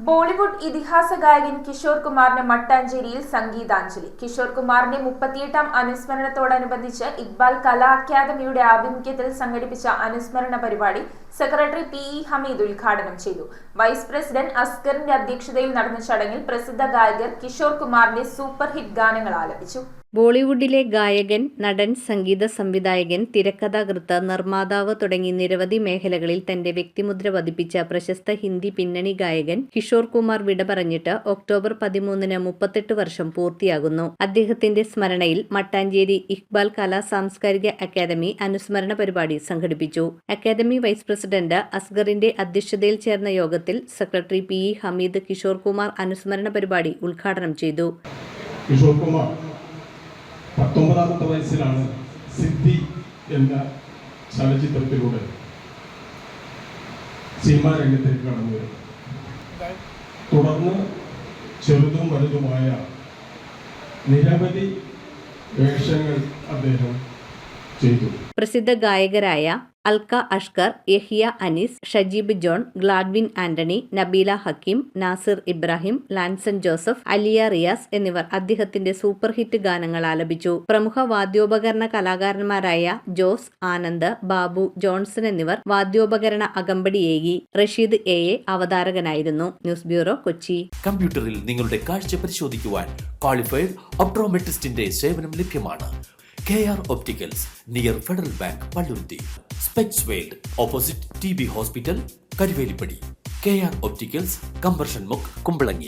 ബോളിവുഡ് ഇതിഹാസ ഗായകൻ കിഷോർ കുമാറിന് മട്ടാഞ്ചേരിയിൽ സംഗീതാഞ്ജലി. കിഷോർ കുമാറിന്റെ 38ാം അനുസ്മരണത്തോടനുബന്ധിച്ച് ഇക്ബാൽ കലാ അക്കാദമിയുടെ ആഭിമുഖ്യത്തിൽ സംഘടിപ്പിച്ച അനുസ്മരണ പരിപാടി സെക്രട്ടറി പി.ഇ. ഹമീദ് ഉദ്ഘാടനം ചെയ്തു. വൈസ് പ്രസിഡന്റ് അസ്ഗറിന്റെ അധ്യക്ഷതയിൽ നടന്ന ചടങ്ങിൽ പ്രസിദ്ധ ഗായകർ കിഷോർ കുമാറിന്റെ സൂപ്പർ ഹിറ്റ് ഗാനങ്ങൾ ആലപിച്ചു. ബോളിവുഡിലെ ഗായകൻ, നടൻ, സംഗീത സംവിധായകൻ, തിരക്കഥാകൃത്ത്, നിർമ്മാതാവ് തുടങ്ങി നിരവധി മേഖലകളിൽ തന്റെ വ്യക്തിമുദ്ര പതിപ്പിച്ച പ്രശസ്ത ഹിന്ദി പിന്നണി ഗായകൻ കിഷോർ കുമാർ വിട പറഞ്ഞിട്ട് ഒക്ടോബർ 13-ന് 38 വർഷം പൂർത്തിയാകുന്നു. അദ്ദേഹത്തിന്റെ സ്മരണയിൽ മട്ടാഞ്ചേരി ഇക്ബാൽ കലാ സാംസ്കാരിക അക്കാദമി അനുസ്മരണ പരിപാടി സംഘടിപ്പിച്ചു. അക്കാദമി വൈസ് പ്രസിഡന്റ് അസ്ഗറിന്റെ അധ്യക്ഷതയിൽ ചേർന്ന യോഗത്തിൽ സെക്രട്ടറി പി.ഇ. ഹമീദ് കിഷോർ കുമാർ അനുസ്മരണ പരിപാടി ഉദ്ഘാടനം ചെയ്തു. കിഷോർ കുമാർ 19ാമത്തെ വയസ്സിലാണ് സിദ്ധി എന്ന ചലച്ചിത്രത്തിലൂടെ സിനിമാ രംഗത്തേക്ക് കടന്നു വരുന്നത്. തുടർന്ന് ചെറുതും വലുതുമായ നിരവധി വേഷങ്ങൾ അദ്ദേഹം ചെയ്തു. പ്രസിദ്ധ ഗായകരായ Alka Ashkar, Yahiya Anees, Shajeeb John, Gladwin Antony, Nabeela Hakeem, Nasir Ibrahim, Lanson Joseph, Aliya Riyas എന്നിവർ അദ്ദേഹത്തിന്റെ സൂപ്പർ ഹിറ്റ് ഗാനങ്ങൾ ആലപിച്ചു. പ്രമുഖ വാദ്യോപകരണ കലാകാരന്മാരായ ജോസ്, ആനന്ദ്, ബാബു, ജോൺസൺ എന്നിവർ വാദ്യോപകരണ അകമ്പടിയേകി. റഷീദ് എ അവതാരകനായിരുന്നു. News bureau, Kochi. കമ്പ്യൂട്ടറിൽ നിങ്ങളുടെ കാഴ്ച പരിശോധിക്കുവാൻ ക്വാളിഫൈഡ് ഒപ്ട്രോമെട്രിസ്റ്റിന്റെ സേവനം ലഭ്യമാണ്. KR Opticals, near Federal Bank, Palluruthi. Specs World, opposite TB Hospital, Karivelippadi. KR Opticals, Compression Muck, Kumbalangi.